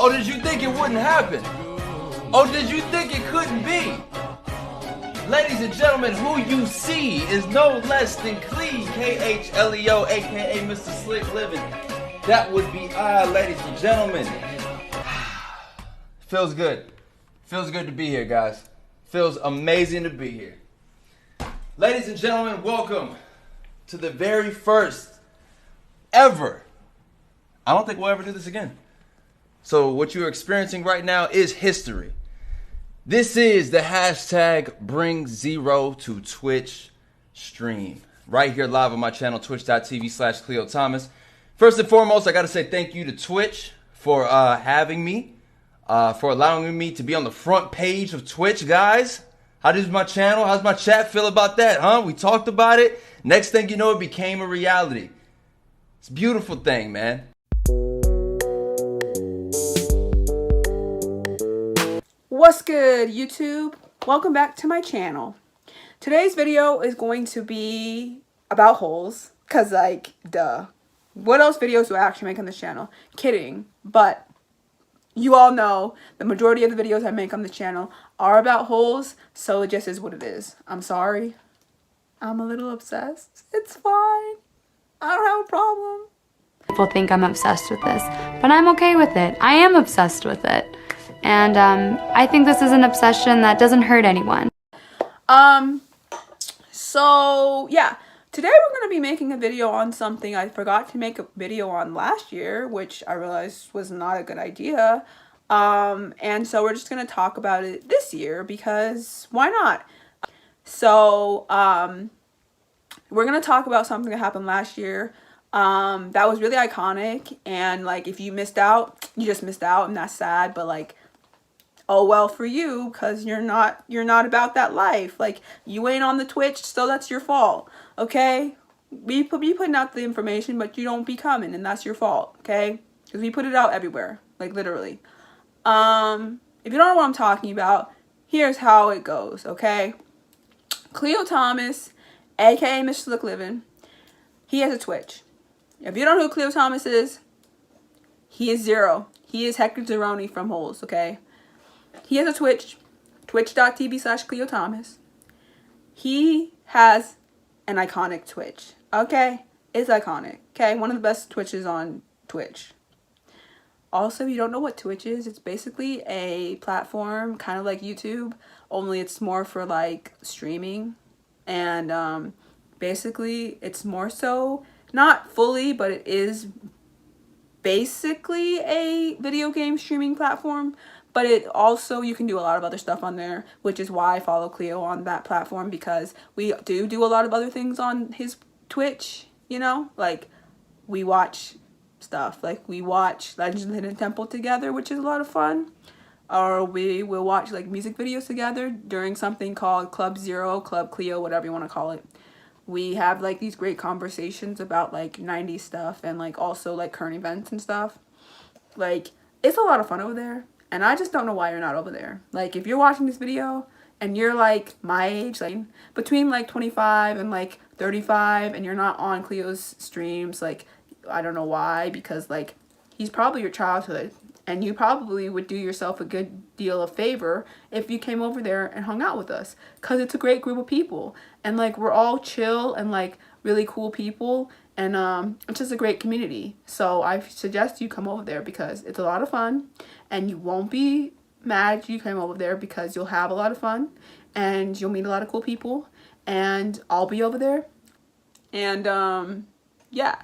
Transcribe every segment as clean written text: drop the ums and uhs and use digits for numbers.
Or did you think it wouldn't happen? Or did you think it couldn't be? Ladies and gentlemen, who you see is no less than Khleo, Khleo, aka Mr. Slick Living. That would be I, ladies and gentlemen. Feels good. Feels good to be here, guys. Feels amazing to be here. Ladies and gentlemen, welcome to the very first ever. I don't think we'll ever do this again. So what you're experiencing right now is history. This is the hashtag Bring Zero to Twitch stream. Right here live on my channel, twitch.tv/Khleo Thomas. First and foremost, I got to say thank you to Twitch for having me, for allowing me to be on the front page of Twitch, guys. How does my channel, how's my chat feel about that, huh? We talked about it. Next thing you know, it became a reality. It's a beautiful thing, man. What's good, YouTube? Welcome back to my channel. Today's video is going to be about holes, cause like, duh. What else videos do I actually make on this channel? Kidding, but you all know the majority of the videos I make on the channel are about holes, so it just is what it is. I'm sorry. I'm a little obsessed. It's fine. I don't have a problem. People think I'm obsessed with this, but I'm okay with it. I am obsessed with it. And I think this is an obsession that doesn't hurt anyone. So yeah, today we're going to be making a video on something I forgot to make a video on last year, which I realized was not a good idea. And so we're just going to talk about it this year because why not? So, we're going to talk about something that happened last year. That was really iconic, and like if you missed out, you just missed out, and that's sad, but like, oh well for you, because you're not about that life. Like, you ain't on the Twitch, so that's your fault, okay? We be putting out the information, but you don't be coming, and that's your fault, okay? Because we put it out everywhere, like literally. If you don't know what I'm talking about, here's how it goes, okay? Khleo Thomas, aka Mr. Slick Living, he has a Twitch. If you don't know who Khleo Thomas is, he is Zero. He is Hector Zeroni from Holes, okay? He has a Twitch, twitch.tv/Khleo Thomas. He has an iconic Twitch, okay? It's iconic, okay? One of the best Twitches on Twitch. Also, if you don't know what Twitch is, it's basically a platform kind of like YouTube, only it's more for like streaming. And basically, it's more so, not fully, but it is basically a video game streaming platform. But it also, you can do a lot of other stuff on there, which is why I follow Khleo on that platform, because we do a lot of other things on his Twitch, you know? Like, we watch stuff. Like, we watch Legends of the Hidden Temple together, which is a lot of fun. Or we will watch, like, music videos together during something called Club Zero, Club Khleo, whatever you want to call it. We have, like, these great conversations about, like, 90s stuff and, like, also, like, current events and stuff. Like, it's a lot of fun over there. And I just don't know why you're not over there. Like, if you're watching this video and you're, like, my age, like, between, like, 25 and, like, 35, and you're not on Kleo's streams, like, I don't know why, because, like, he's probably your childhood. And you probably would do yourself a good deal of favor if you came over there and hung out with us. Because it's a great group of people. And, like, we're all chill and, like, really cool people. And it's just a great community. So I suggest you come over there because it's a lot of fun. And you won't be mad you came over there because you'll have a lot of fun. And you'll meet a lot of cool people. And I'll be over there. And yeah.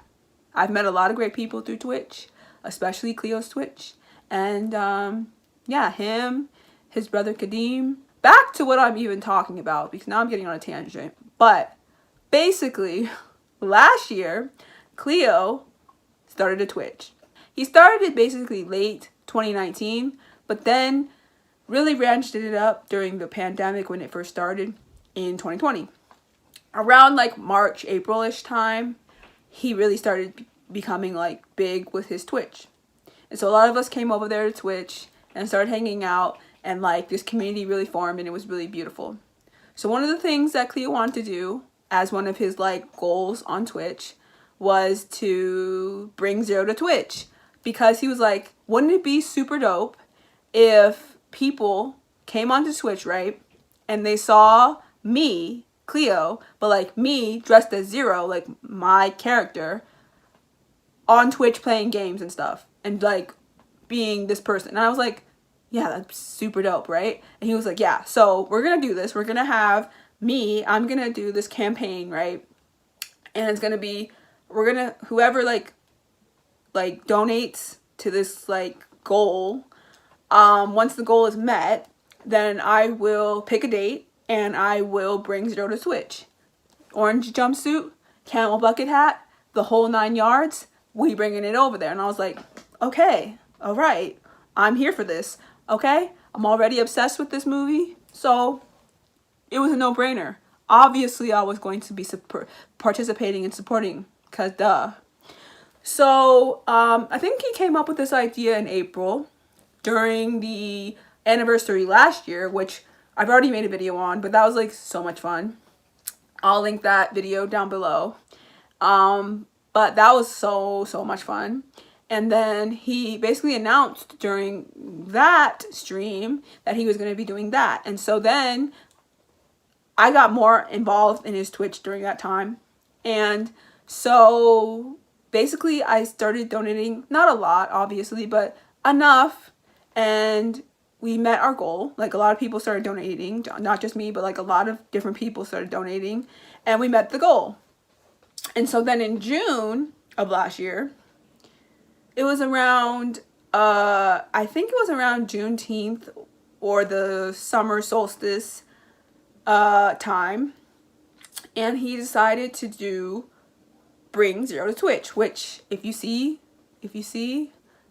I've met a lot of great people through Twitch. Especially Kleo's Twitch. And yeah, him, his brother Kadeem. Back to what I'm even talking about, because now I'm getting on a tangent. But basically, last year, Khleo started a Twitch. He started it basically late 2019, but then really ramped it up during the pandemic when it first started in 2020. Around like March, April-ish time, he really started becoming like big with his Twitch. And so a lot of us came over there to Twitch and started hanging out, and like this community really formed, and it was really beautiful. So one of the things that Khleo wanted to do as one of his like goals on Twitch was to bring Zero to Twitch. because he was like, wouldn't it be super dope if people came onto Twitch, right? And they saw me, Khleo, but like me dressed as Zero, like my character, on Twitch playing games and stuff. And like being this person. And I was like, yeah, that's super dope, right? And he was like, yeah, so we're going to do this. We're going to have I'm going to do this campaign, right? And it's going to be, whoever like donates to this like goal, once the goal is met, then I will pick a date and I will bring Zero to Twitch. Orange jumpsuit, camel bucket hat, the whole 9 yards, we bringing it over there. And I was like, okay, all right, I'm here for this. Okay, I'm already obsessed with this movie, so it was a no-brainer. Obviously, I was going to be participating and supporting, because duh. So, I think he came up with this idea in April during the anniversary last year, which I've already made a video on, but that was like so much fun. I'll link that video down below. But that was so much fun. And then he basically announced during that stream that he was going to be doing that. And so then I got more involved in his Twitch during that time. And so basically I started donating, not a lot, obviously, but enough. And we met our goal. Like a lot of people started donating, not just me, but like a lot of different people started donating. And we met the goal. And so then in June of last year, it was around, I think it was around Juneteenth or the summer solstice time. And he decided to bring Zero to Twitch, which if you see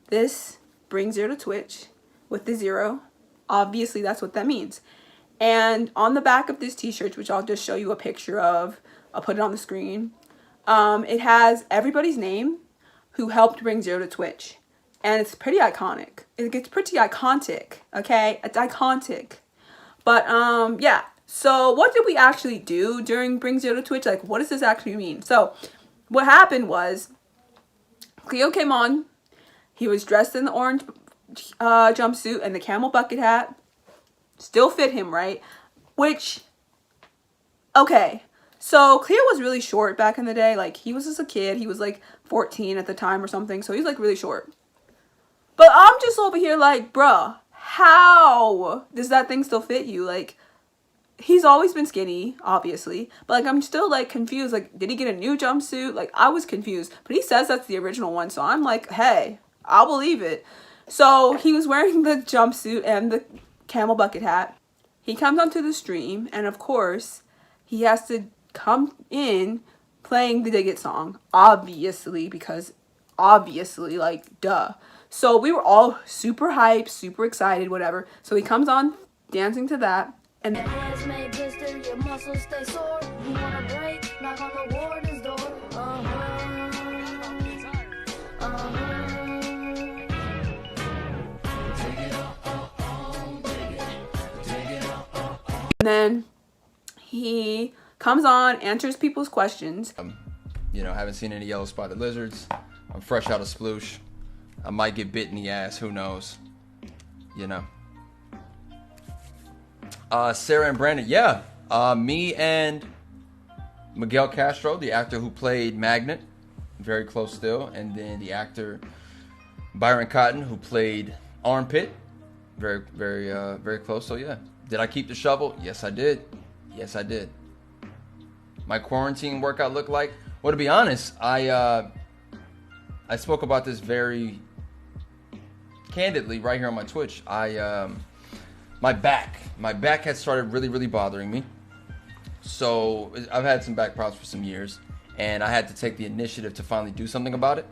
this, bring Zero to Twitch with the 0, obviously that's what that means. And on the back of this t-shirt, which I'll just show you a picture of, I'll put it on the screen. It has everybody's name who helped bring Zero to Twitch. And it's pretty iconic. It gets pretty iconic, okay? It's iconic. But, yeah. So, what did we actually do during Bring Zero to Twitch? Like, what does this actually mean? So, what happened was, Khleo came on. He was dressed in the orange jumpsuit and the camel bucket hat. Still fit him, right? Which, okay. So, Khleo was really short back in the day. Like, he was just a kid. He was, like, 14 at the time or something. So, he's, like, really short. But I'm just over here like, bruh, how does that thing still fit you? Like, he's always been skinny, obviously. But, like, I'm still, like, confused. Like, did he get a new jumpsuit? Like, I was confused. But he says that's the original one. So, I'm like, hey, I'll believe it. So, he was wearing the jumpsuit and the camel bucket hat. He comes onto the stream. And, of course, he has to come in playing the Dig It song, obviously, because obviously, like, duh. So we were all super hyped, super excited, whatever. So he comes on dancing to that, and then he comes on, answers people's questions. You know, haven't seen any yellow spotted lizards. I'm fresh out of sploosh. I might get bit in the ass, who knows? You know. Sarah and Brandon, yeah. Me and Miguel Castro, the actor who played Magnet, very close still. And then the actor Byron Cotton, who played Armpit, very close. So yeah. Did I keep the shovel? Yes, I did. Yes, I did. My quarantine workout looked like? Well, to be honest, I spoke about this very candidly right here on my Twitch. My back had started really bothering me. So I've had some back problems for some years, and I had to take the initiative to finally do something about it.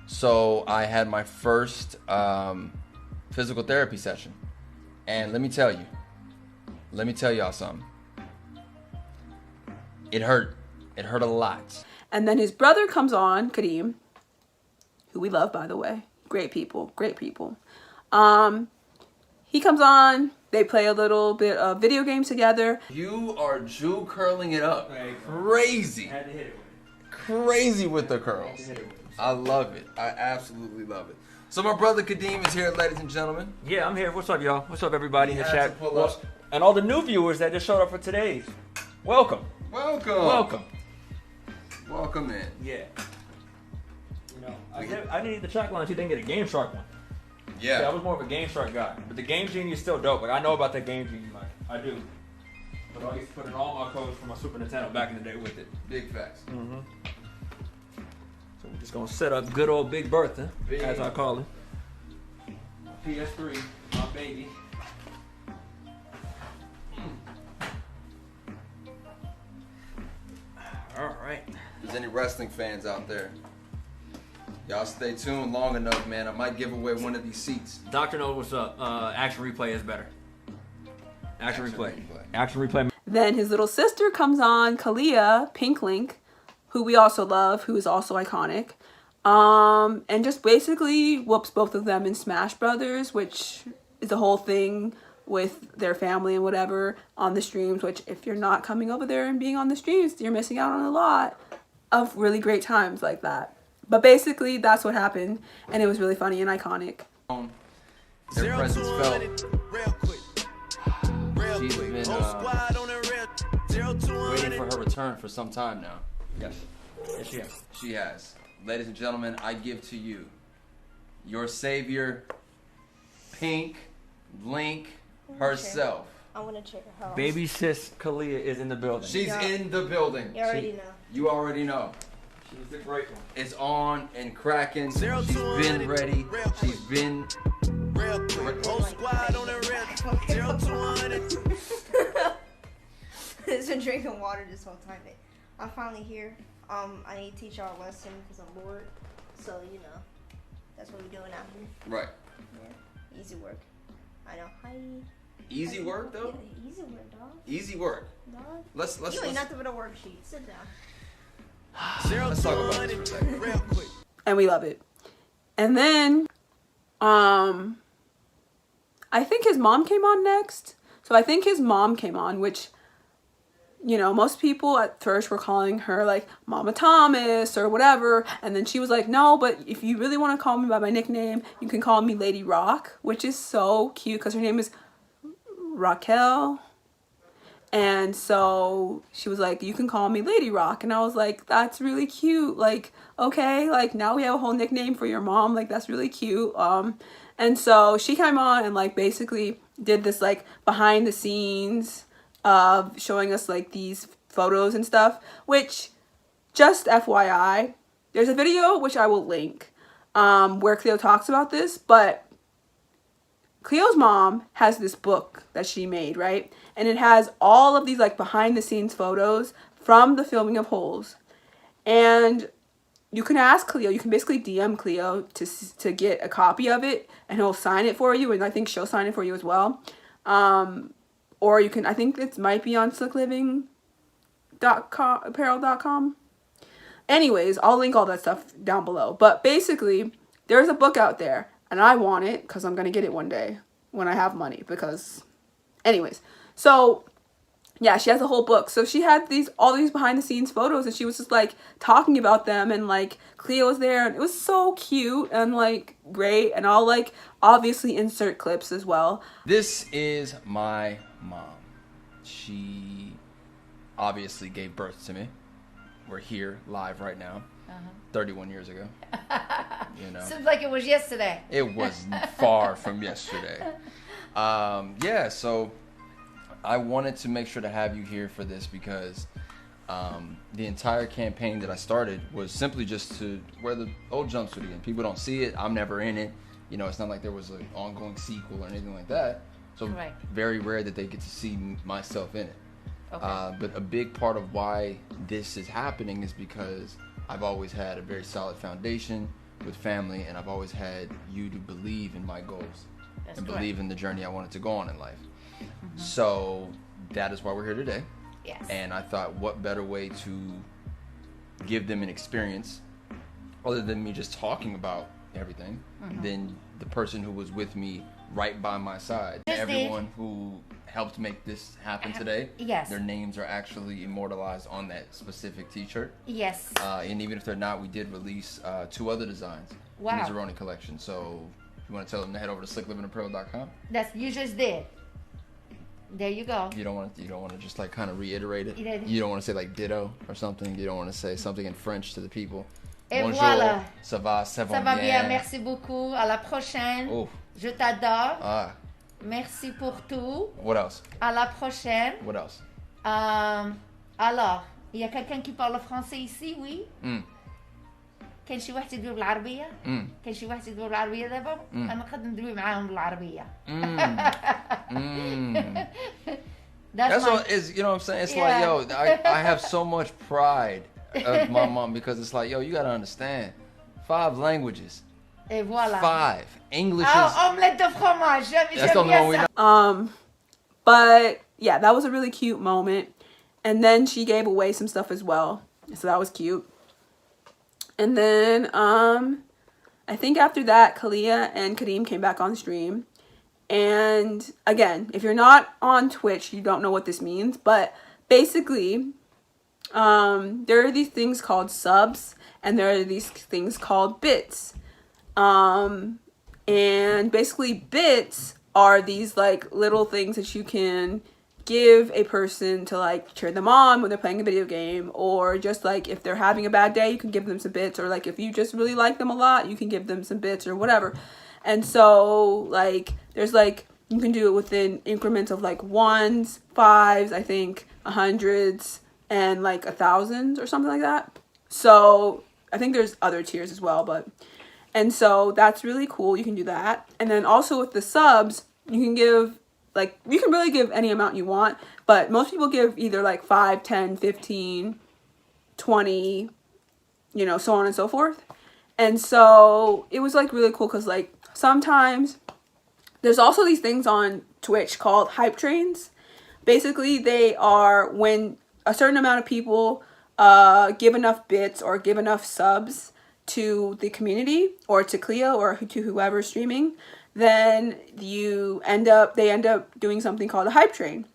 So I had my first physical therapy session, and let me tell y'all something. It hurt a lot. And then his brother comes on, Kadeem, who we love, by the way. Great people. He comes on. They play a little bit of video games together. You are Jew curling it up. Crazy. Had to hit it with it. Crazy with the curls. Had to hit it with it. I love it. I absolutely love it. So my brother Kadeem is here, ladies and gentlemen. Yeah, I'm here. What's up, y'all? What's up, everybody in the He had chat? to pull up. And all the new viewers that just showed up for today's. Welcome. Welcome in. Yeah. You know, I didn't eat the chocolate lunch. You didn't get a Game Shark one. Yeah. I was more of a Game Shark guy. But the Game Genie is still dope. Like, I know about that Game Genie. Like, I do. But I used to put in all my codes for my Super Nintendo back in the day with it. Big facts. Mm-hmm. So we're just going to set up good old Big Bertha, as I call it. PS3, my baby. All right. If there's any wrestling fans out there, y'all stay tuned long enough, man. I might give away one of these seats. Doctor knows what's up. Action replay is better. Action replay. replay. Action replay. Then his little sister comes on, Khleo, Pink Link, who we also love, who is also iconic. And just basically whoops both of them in Smash Brothers, which is a whole thing with their family and whatever on the streams, which if you're not coming over there and being on the streams, you're missing out on a lot of really great times like that. But basically, that's what happened, and it was really funny and iconic. Their presence felt. She's been waiting for her return for some time now. Yes. Yes, she has. She has. Ladies and gentlemen, I give to you your savior, Pink Link herself. I want to check her house. Baby sis Khleo is in the building. She's in the building. You already know. You already know. She's the great one. It's on and cracking. She's been ready. She's been Whole squad on the red. 0 to 100. It's been drinking water this whole time. I'm finally here. I need to teach y'all a lesson because I'm bored. So, you know, that's what we're doing out here. right. Yeah. Easy work. I know. Hi. Easy work though. Yeah, easy work, dog. Easy work. Dog. Let's You ain't nothing but a worksheet. Sit down. let's talk about this for a second. Real quick. And we love it. And then, I think his mom came on next. So I think his mom came on, which, you know, most people at first were calling her like Mama Thomas or whatever. And then she was like, no, but if you really want to call me by my nickname, you can call me Lady Rock, which is so cute because her name is Raquel. And so she was like, you can call me Lady Rock. And I was like, that's really cute. Like, okay, like now we have a whole nickname for your mom. Like, that's really cute. And so she came on and like basically did this like behind the scenes of showing us like these photos and stuff, which just FYI, there's a video which I will link where Khleo talks about this, but Kleo's mom has this book that she made, right? And it has all of these like behind the scenes photos from the filming of Holes. And you can ask Khleo, you can basically DM Khleo to get a copy of it and he'll sign it for you. And I think she'll sign it for you as well. Or you can, I think it might be on slickliving.apparel.com. Anyways, I'll link all that stuff down below. But basically, there's a book out there. And I want it because I'm going to get it one day when I have money. Because, anyways. So, yeah, she has a whole book. So she had all these behind the scenes photos. And she was just like talking about them. And like Khleo was there. And it was so cute and like great. And I'll like obviously insert clips as well. This is my mom. She obviously gave birth to me. We're here live right now. 31 years ago. You know. Seems like it was yesterday. It was far from yesterday. Yeah, so I wanted to make sure to have you here for this because the entire campaign that I started was simply just to wear the old jumpsuit again. People don't see it. I'm never in it. You know, it's not like there was an ongoing sequel or anything like that. So Right. very rare that they get to see myself in it. Okay. But a big part of why this is happening is because I've always had a very solid foundation with family, and I've always had you to believe in my goals That's and correct. believe in the journey I wanted to go on in life. So that is why we're here today. Yes. And I thought, what better way to give them an experience other than me just talking about everything. Then the person who was with me right by my side, Just everyone who helped make this happen today, Yes. their names are actually immortalized on that specific t-shirt. Yes. And even if they're not, we did release 2 other designs in Wow. the Zeroni collection. So you want to tell them to head over to slicklivingapparel.com? That's you just did. There you go. You don't want to just like kind of reiterate it. Yeah. You don't want to say like ditto or something. You don't want to say something in French to the people. Et Bonjour, voilà. ça va, ça Ça va bien. Merci beaucoup. À la prochaine. Oh. Je t'adore. Ah, Merci pour tout. what else? À la prochaine. What else? Alors, il y a quelqu'un qui parle français ici, oui? Mm. كان شي واحد يدوي بالعربية؟ Mm. كان شي واحد يدوي بالعربية دابا؟ أنا قد ندوي معاهم بالعربية. Mm. That's That's my... what is, you know what I'm saying? It's Yeah. like, yo, I have so much pride of my mom because it's like, yo, you gotta understand, 5 languages, Et voilà. 5 English is. Oh, omelette de fromage. That's J'aime the only bien one we ça. know. But yeah, that was a really cute moment. And then she gave away some stuff as well. So that was cute. And then I think after that, Khleo and Kareem came back on stream. And again, if you're not on Twitch, you don't know what this means. But basically, there are these things called subs. And there are these things called bits. And basically bits are these like little things that you can give a person to like cheer them on when they're playing a video game, or just like if they're having a bad day, you can give them some bits, or like if you just really like them a lot, you can give them some bits or whatever. And so like there's like you can do it within increments of like 1s, 5s, I think 100s, and like 1,000s or something like that. So I think there's other tiers as well, but and so that's really cool. You can do that. And then also with the subs, you can give like you can really give any amount you want, but most people give either like 5, 10, 15, 20, you know, so on and so forth. And so it was like really cool because like sometimes there's also these things on Twitch called hype trains. Basically, they are when a certain amount of people give enough bits or give enough subs to the community or to Khleo or to whoever's streaming, then they end up doing something called a hype train.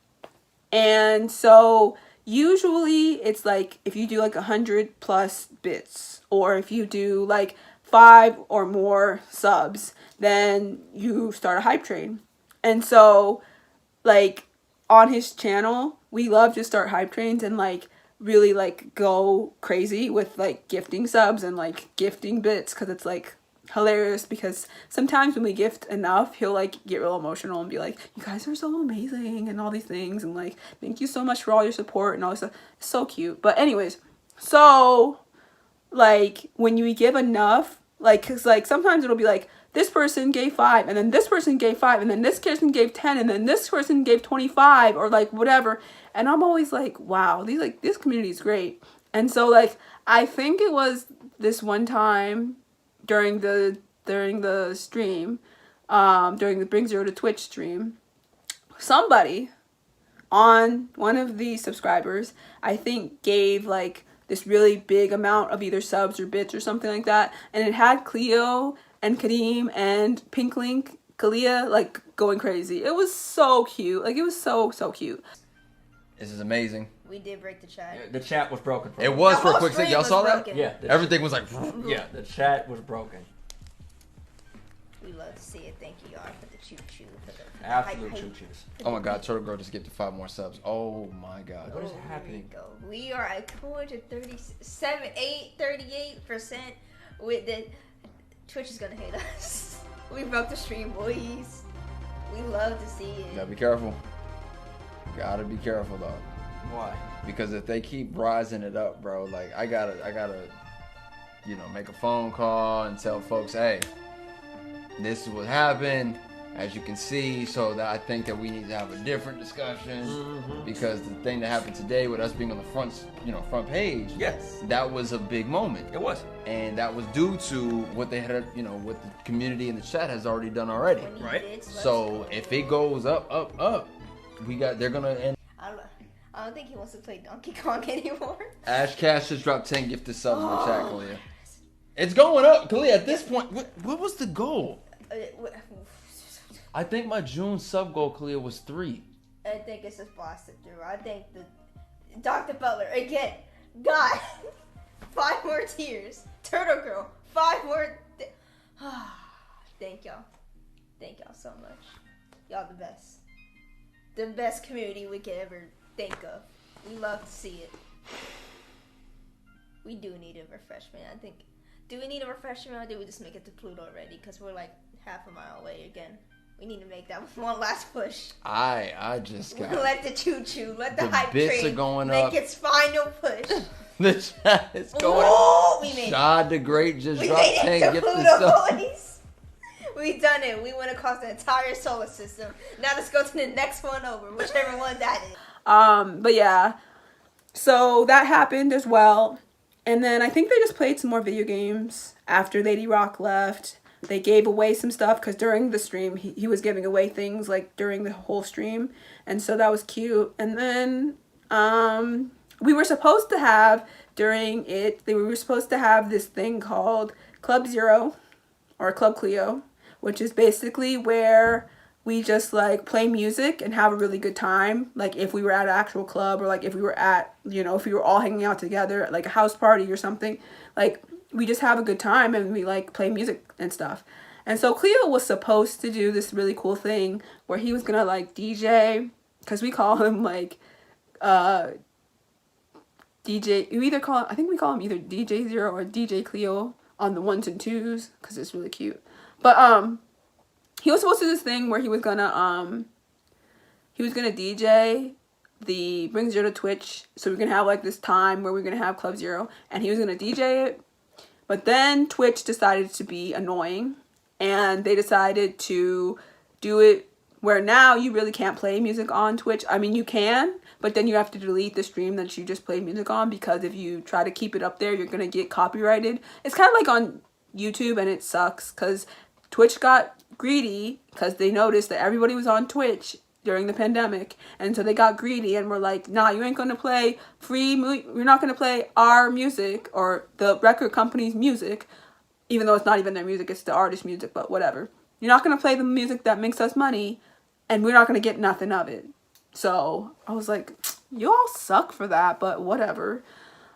And so usually it's like if you do like 100+ bits, or if you do like 5 or more subs, then you start a hype train. And so like on his channel, we love to start hype trains and like really like go crazy with like gifting subs and like gifting bits, because it's like hilarious. Because sometimes when we gift enough, he'll like get real emotional and be like, you guys are so amazing and all these things, and like thank you so much for all your support and all this stuff. It's so cute. But anyways, so like when you give enough, like because like sometimes it'll be like this person gave 5 and then this person gave 5 and then this person gave 10 and then this person gave 25 or like whatever. And I'm always like, wow, this community is great. And so like I think it was this one time during the stream, during the Bring Zero to Twitch stream, somebody on one of the subscribers, I think, gave like this really big amount of either subs or bits or something like that, and it had Khleo and Kareem and Pink Link, Khleo, like going crazy. It was so cute. Like it was so cute. This is amazing. We did break the chat. The chat was broken. It was The for a whole quick second. screen Y'all was saw that? broken. Yeah. Everything was like. Yeah, the chat was broken. We love to see it. Thank you, y'all, for the choo-choo. For the Absolute hype. choo-choos. Oh my God, Turtle Girl just gifted 5 more subs. Oh my God. What is Here happening? we go. We are at 38% with the Twitch is gonna hate us. We broke the stream, boys. We love to see it. Gotta be careful. Gotta be careful though. Why? Because if they keep rising it up, bro, like I gotta, you know, make a phone call and tell folks, hey, this is what happened, as you can see. So that I think that we need to have a different discussion, because the thing that happened today with us being on the front page, Yes. that was a big moment. It was. And that was due to what they had, you know, what the community in the chat has already done already. When he Right. bids, let's So go. if it goes up, they're gonna end. I don't think he wants to play Donkey Kong anymore. Ash Cash just dropped 10 gifted subs in the chat, Khleo. It's going up. Khleo, at this point, what was the goal? I think my June sub goal, Khleo, was 3. I think it's just blasted through. I think the Dr. Butler again. God, 5 more tears. Turtle Girl, 5 more. Thank y'all. Thank y'all so much. Y'all the best. The best community we could ever think of. We love to see it. We do need a refreshment. I think. Do we need a refreshment or do we just make it to Pluto already? Because we're like half a mile away again. We need to make that one last push. I just got. Let the choo-choo, let the hype bits train are going make up. its final push. The chat is going Whoa, up. we made Shad the Great just We dropped made 10 it to gifted Pluto, subs. boys. We done it. We went across the entire solar system. Now let's go to the next one over, whichever one that is. But yeah, so that happened as well. And then I think they just played some more video games after Lady Rock left. They gave away some stuff because during the stream, he was giving away things like during the whole stream. And so that was cute. And then we were supposed to have we were supposed to have this thing called Club Zero or Club Khleo, which is basically where we just like play music and have a really good time. Like if we were at an actual club or like if we were at, if we were all hanging out together at like a house party or something, like we just have a good time and we like play music and stuff. And so Khleo was supposed to do this really cool thing where he was gonna like DJ, because we call him like DJ, I think we call him either DJ Zero or DJ Khleo on the 1s and 2s because it's really cute. But he was supposed to do this thing where he was gonna DJ the Bring Zero to Twitch. So we're gonna have like this time where we're gonna have Club Zero and he was gonna DJ it. But then Twitch decided to be annoying and they decided to do it where now you really can't play music on Twitch. I mean, you can, but then you have to delete the stream that you just played music on, because if you try to keep it up there, you're gonna get copyrighted. It's kind of like on YouTube, and it sucks because Twitch got greedy because they noticed that everybody was on Twitch during the pandemic, and so they got greedy and were like, nah, you ain't gonna play we're not gonna play our music or the record company's music, even though it's not even their music, it's the artist's music, but whatever. You're not gonna play the music that makes us money, and we're not gonna get nothing of it. So I was like, you all suck for that, but whatever.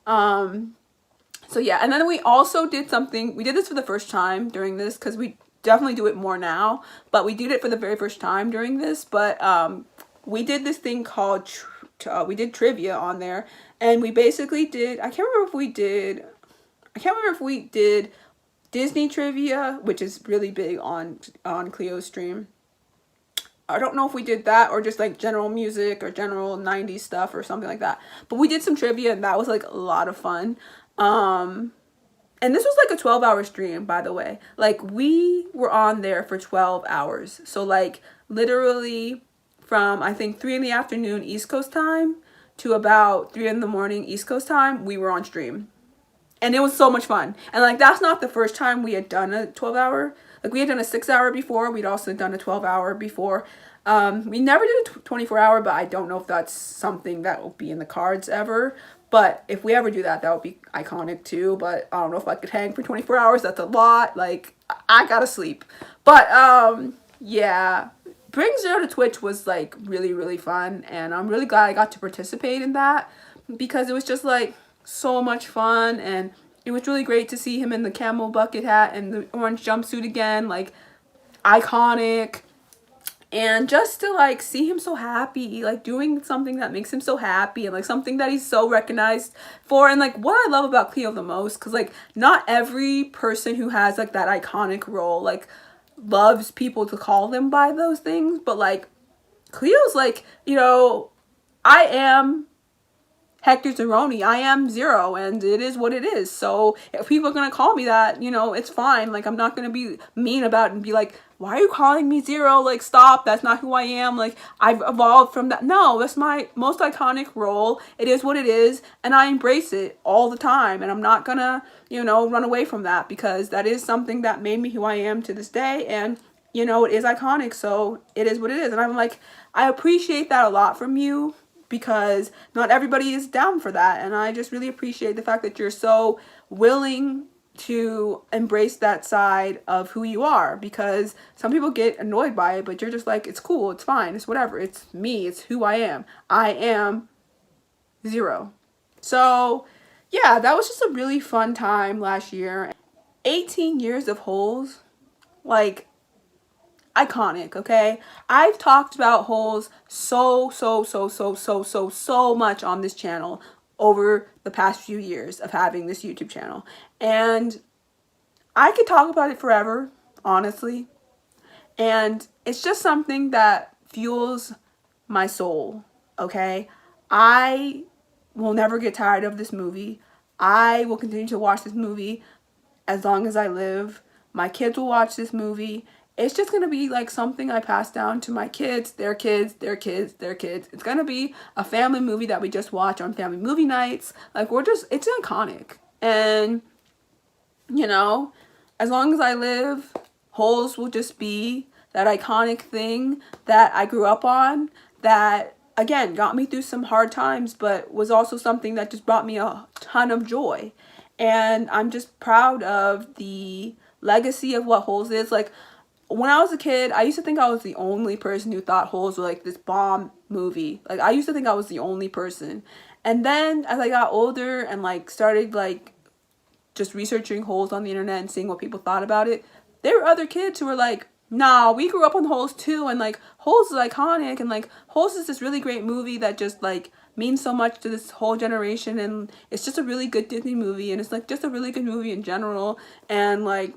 So yeah, and then we also did something, we did this for the first time during this, because we definitely do it more now, but we did it for the very first time during this. But we did this thing called we did trivia on there, and we basically did, I can't remember if we did Disney trivia, which is really big on Kleo's stream. I don't know if we did that or just like general music or general 90s stuff or something like that, but we did some trivia and that was like a lot of fun. And this was like a 12-hour stream, by the way. Like, we were on there for 12 hours. So, like, literally from, I think, 3 in the afternoon East Coast time to about 3 in the morning East Coast time, we were on stream. And it was so much fun. And, like, that's not the first time we had done a 12-hour. Like, we had done a 6-hour before. We'd also done a 12-hour before. We never did a 24-hour, but I don't know if that's something that will be in the cards ever. But if we ever do that, that would be iconic too. But I don't know if I could hang for 24 hours. That's a lot. Like, I gotta sleep. But, yeah. Bring Zero to Twitch was, like, really, really fun. And I'm really glad I got to participate in that, because it was just, like, so much fun. And it was really great to see him in the camel bucket hat and the orange jumpsuit again. Like, iconic. And just to, like, see him so happy, like, doing something that makes him so happy, and, like, something that he's so recognized for. And, like, what I love about Khleo the most, because, like, not every person who has, like, that iconic role, like, loves people to call them by those things. But, like, Kleo's, like, I am Hector Zeroni. I am Zero, and it is what it is. So if people are going to call me that, it's fine. Like, I'm not going to be mean about it and be like, why are you calling me Zero? Like, stop. That's not who I am. Like, I've evolved from that. No, that's my most iconic role. It is what it is, and I embrace it all the time. And I'm not going to, run away from that, because that is something that made me who I am to this day. And, it is iconic, so it is what it is. And I'm like, I appreciate that a lot from you, because not everybody is down for that. And I just really appreciate the fact that you're so willing to embrace that side of who you are, because some people get annoyed by it, but you're just like, it's cool, it's fine, it's whatever, it's me, it's who I am. I am 0. So yeah, that was just a really fun time last year. 18 years of holes, like, iconic, okay? I've talked about holes so much on this channel over the past few years of having this YouTube channel. And I could talk about it forever, honestly. And it's just something that fuels my soul, okay? I will never get tired of this movie. I will continue to watch this movie as long as I live. My kids will watch this movie. It's just going to be like something I pass down to my kids, their kids, their kids, their kids. It's going to be a family movie that we just watch on family movie nights. Like, it's iconic. And, you know, as long as I live, holes will just be that iconic thing that I grew up on, that, again, got me through some hard times, but was also something that just brought me a ton of joy. And I'm just proud of the legacy of what Holes is. Like, when I was a kid, I used to think I was the only person who thought Holes were like this bomb movie. Like, I used to think I was the only person. And then as I got older and like started like just researching Holes on the internet and seeing what people thought about it, there were other kids who were like, nah, we grew up on Holes too, and like Holes is iconic, and like Holes is this really great movie that just like means so much to this whole generation, and it's just a really good Disney movie, and it's like just a really good movie in general, and like,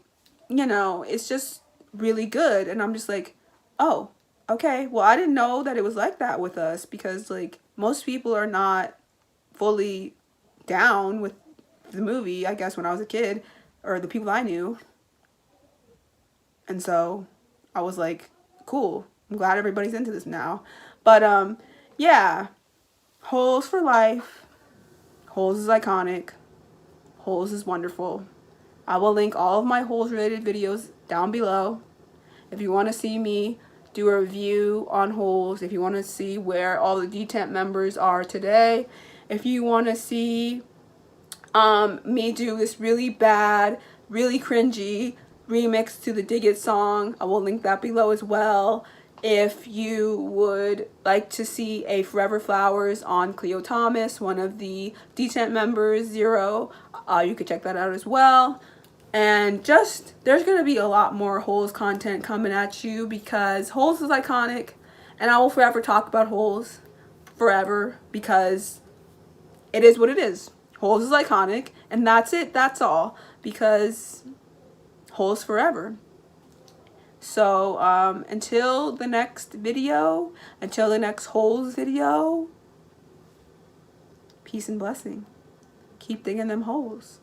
you know, it's just really good. And I'm just like, oh, okay, well, I didn't know that it was like that with us, because like most people are not fully down with the movie, I guess, when I was a kid, or the people I knew. And so I was like, cool, I'm glad everybody's into this now. But yeah, Holes for life. Holes is iconic. Holes is wonderful. I will link all of my Holes related videos down below. If you want to see me do a review on Holes, if you want to see where all the D-Temp members are today, if you want to see me do this really bad, really cringy remix to the Dig It song, I will link that below as well. If you would like to see a Forever Flowers on Khleo Thomas, one of the D-Temp members, 0, you could check that out as well. And just, there's going to be a lot more Holes content coming at you, because Holes is iconic, and I will forever talk about Holes forever, because it is what it is. Holes is iconic, and that's it, that's all, because Holes forever. So until the next video, until the next Holes video, peace and blessing. Keep digging them holes.